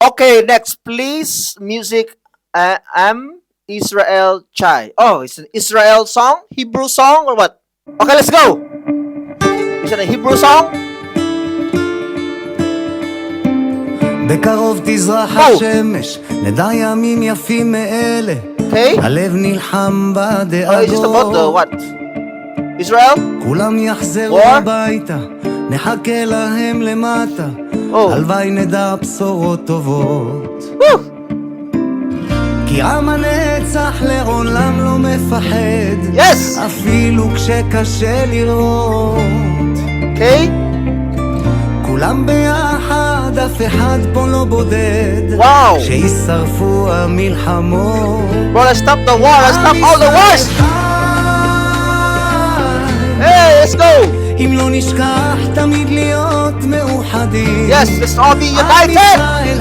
Okay, next, please. Music. I'm Israel Chai. Oh, it's an Israel song, Hebrew song, or what? Okay, let's go. Is it a Hebrew song? בקרוב תזרח השמש, נדע ימים יפים מאלה. Okay. הלב נלחם Oh, it's just about the בדאגות. what? Israel? כולם יחזרו War? הביתה, נחכה להם למטה. Oh. הלוואי נדע בשורות טובות. Woo! כי עם הנצח לעולם לא מפחד. Yes. אפילו כשקשה לראות. Okay. כולם ביחד, אף אחד פה לא בודד. Wow. שישרפו המלחמות. Bro, let's stop the war. Let's stop all the wars. Hey, let's go. אם לא נשכח תמיד להיות מאוחדים. Yes, let's all be עם united. ישראל